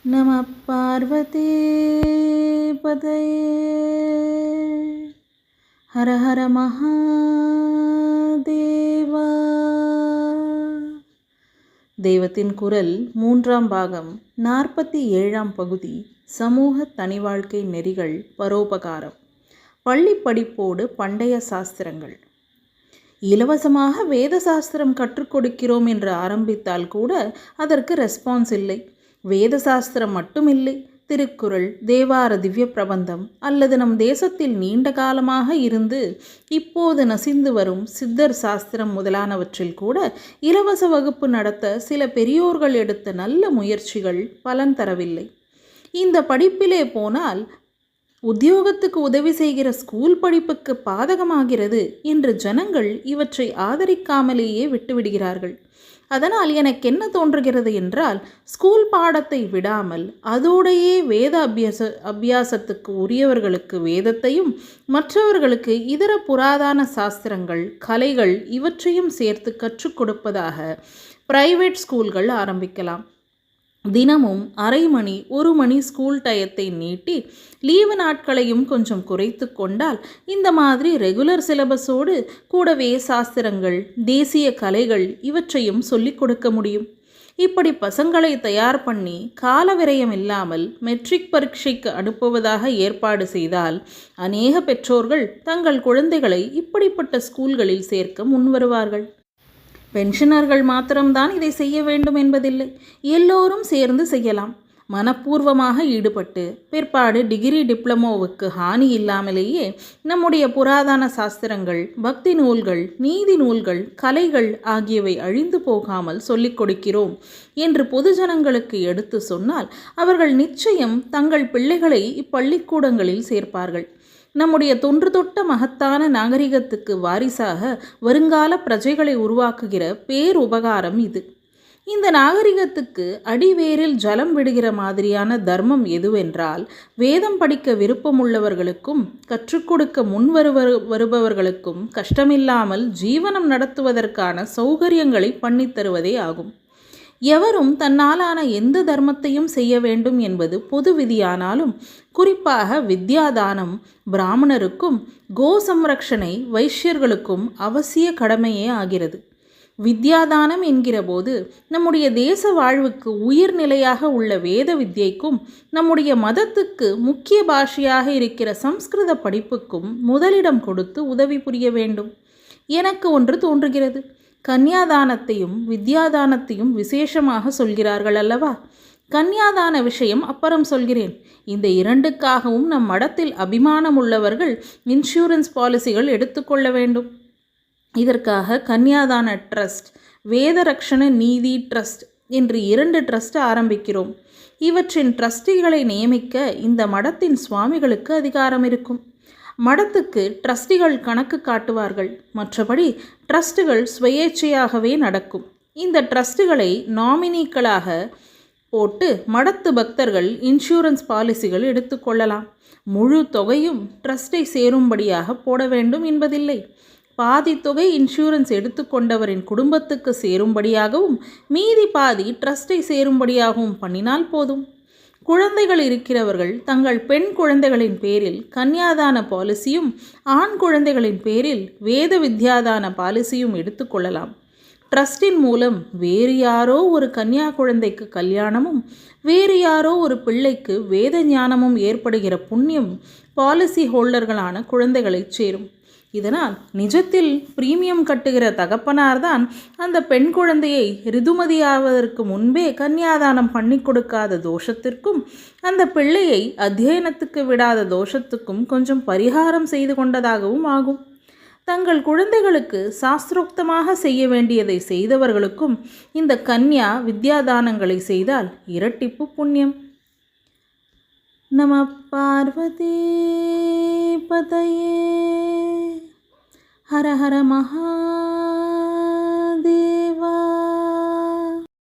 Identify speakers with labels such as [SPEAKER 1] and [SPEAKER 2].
[SPEAKER 1] நம பார்வதி பதையே ஹர ஹர மகாதேவா. தெய்வத்தின் குரல் 3ஆம் பாகம் 47ஆம் பகுதி. சமூக தனிவாழ்க்கை நெறிகள் பரோபகாரம். பள்ளி படிப்போடு பண்டைய சாஸ்திரங்கள். இலவசமாக வேத சாஸ்திரம் கற்றுக் கொடுக்கிறோம் என்று ஆரம்பித்தால் கூட அதற்கு ரெஸ்பான்ஸ் இல்லை. வேத சாஸ்திரம் மட்டுமில்லை, திருக்குறள், தேவார திவ்ய பிரபந்தம் அல்லது நம் தேசத்தில் நீண்ட காலமாக இருந்து இப்போது நசிந்து வரும் சித்தர் சாஸ்திரம் முதலானவற்றில் கூட இலவச வகுப்பு நடத்த சில பெரியோர்கள் எடுத்த நல்ல முயற்சிகள் பலன் தரவில்லை. இந்த படிப்பிலே போனால் உத்தியோகத்துக்கு உதவி செய்கிற ஸ்கூல் படிப்புக்கு பாதகமாகிறது என்று ஜனங்கள் இவற்றை ஆதரிக்காமலேயே விட்டுவிடுகிறார்கள். அதனால் எனக்கு என்ன தோன்றுகிறது என்றால், ஸ்கூல் பாடத்தை விடாமல் அதோடையே வேத அபியாசத்துக்கு உரியவர்களுக்கு வேதத்தையும் மற்றவர்களுக்கு இதர புராதன சாஸ்திரங்கள், கலைகள் இவற்றையும் சேர்த்து கற்றுக் கொடுப்பதாக பிரைவேட் ஸ்கூல்கள் ஆரம்பிக்கலாம். தினமும் அரை மணி 1 மணி ஸ்கூல் டயத்தை நீட்டி லீவு நாட்களையும் கொஞ்சம் குறைத்து கொண்டால் இந்த மாதிரி ரெகுலர் சிலபஸோடு கூடவே சாஸ்திரங்கள், தேசிய கலைகள் இவற்றையும் சொல்லிக் கொடுக்க முடியும். இப்படி பசங்களை தயார் பண்ணி கால விரயம் இல்லாமல் மெட்ரிக் பரீட்சைக்கு அனுப்புவதாக ஏற்பாடு செய்தால் அநேக பெற்றோர்கள் தங்கள் குழந்தைகளை இப்படிப்பட்ட ஸ்கூல்களில் சேர்க்க முன்வருவார்கள். பென்ஷனர்கள் மாத்திரம்தான் இதை செய்ய வேண்டும் என்பதில்லை. எல்லோரும் சேர்ந்து செய்யலாம். மனப்பூர்வமாக ஈடுபட்டு பிற்பாடு டிகிரி டிப்ளமோவுக்கு ஹானி இல்லாமலேயே நம்முடைய புராதன சாஸ்திரங்கள், பக்தி நூல்கள், நீதி நூல்கள், கலைகள் ஆகியவை அழிந்து போகாமல் சொல்லிக் கொடுக்கிறோம் என்று பொதுஜனங்களுக்கு எடுத்து சொன்னால் அவர்கள் நிச்சயம் தங்கள் பிள்ளைகளை இப்பள்ளிக்கூடங்களில் சேர்ப்பார்கள். நம்முடைய தொன்று தொட்ட மகத்தான நாகரிகத்துக்கு வாரிசாக வருங்கால பிரஜைகளை உருவாக்குகிற பேருபகாரம் இது. இந்த நாகரிகத்துக்கு அடிவேரில் ஜலம் விடுகிற மாதிரியான தர்மம் எதுவென்றால், வேதம் படிக்க விருப்பமுள்ளவர்களுக்கும் கற்றுக் கொடுக்க வருபவர்களுக்கும் கஷ்டமில்லாமல் ஜீவனம் நடத்துவதற்கான சௌகரியங்களை பண்ணித்தருவதே ஆகும். எவரும் தன்னாலான எந்த தர்மத்தையும் செய்ய வேண்டும் என்பது பொது விதியானாலும் குறிப்பாக வித்யாதானம் பிராமணருக்கும் கோ சம்ரக்ஷணை வைஷ்யர்களுக்கும் அவசிய கடமையே ஆகிறது. வித்யாதானம் என்கிற போது நம்முடைய தேச வாழ்வுக்கு உயிர்நிலையாக உள்ள வேத வித்யைக்கும் நம்முடைய மதத்துக்கு முக்கிய பாஷையாக இருக்கிற சம்ஸ்கிருத படிப்புக்கும் முதலிடம் கொடுத்து உதவி புரிய வேண்டும். எனக்கு ஒன்று தோன்றுகிறது. கன்யாதானத்தையும் வித்யாதானத்தையும் விசேஷமாக சொல்கிறார்கள் அல்லவா? கன்யாதான விஷயம் அப்புறம் சொல்கிறேன். இந்த இரண்டுக்காகவும் நம் மடத்தில் அபிமானம் உள்ளவர்கள் இன்சூரன்ஸ் பாலிசிகள் எடுத்துக்கொள்ள வேண்டும். இதற்காக கன்யாதான ட்ரஸ்ட், வேத ரக்ஷண நீதி ட்ரஸ்ட் என்று 2 ட்ரஸ்ட் ஆரம்பிக்கிறோம். இவற்றின் ட்ரஸ்டிகளை நியமிக்க இந்த மடத்தின் சுவாமிகளுக்கு அதிகாரம் இருக்கும். மடத்துக்கு ட்ரஸ்டிகள் கணக்கு காட்டுவார்கள். மற்றபடி ட்ரஸ்டுகள் சுயேட்சையாகவே நடக்கும். இந்த ட்ரஸ்டுகளை நாமினிக்களாக போட்டு மடத்து பக்தர்கள் இன்சூரன்ஸ் பாலிசிகள் எடுத்துக்கொள்ளலாம். முழு தொகையும் ட்ரஸ்டை சேரும்படியாக போட வேண்டும் என்பதில்லை. பாதி தொகை இன்சூரன்ஸ் எடுத்துக்கொண்டவரின் குடும்பத்துக்கு சேரும்படியாகவும் மீதி பாதி ட்ரஸ்டை சேரும்படியாகவும் பண்ணினால் போதும். குழந்தைகள் இருக்கிறவர்கள் தங்கள் பெண் குழந்தைகளின் பேரில் கன்யாதான பாலிசியும் ஆண் குழந்தைகளின் பேரில் வேத வித்யாதான பாலிசியும் எடுத்துக்கொள்ளலாம். ட்ரஸ்டின் மூலம் வேறு யாரோ ஒரு கன்யா குழந்தைக்கு கல்யாணமும் வேறு யாரோ ஒரு பிள்ளைக்கு வேத ஞானமும் ஏற்படுகிற புண்ணியம் பாலிசி ஹோல்டர்களான குழந்தைகளை சேரும். இதனால் நிஜத்தில் பிரீமியம் கட்டுகிற தகப்பனார்தான் அந்த பெண் குழந்தையை ரிதுமதியாவதற்கு முன்பே கன்யாதானம் பண்ணி கொடுக்காத தோஷத்திற்கும் அந்த பிள்ளையை அத்தியனத்துக்கு விடாத தோஷத்துக்கும் கொஞ்சம் பரிகாரம் செய்து கொண்டதாகவும் ஆகும். தங்கள் குழந்தைகளுக்கு சாஸ்திரோக்தமாக செய்ய வேண்டியதை செய்தவர்களுக்கும் இந்த கன்யா வித்யாதானங்களை செய்தால் இரட்டிப்பு புண்ணியம். நம பார்வதி பதையே ஹர ஹர மகாதேவா.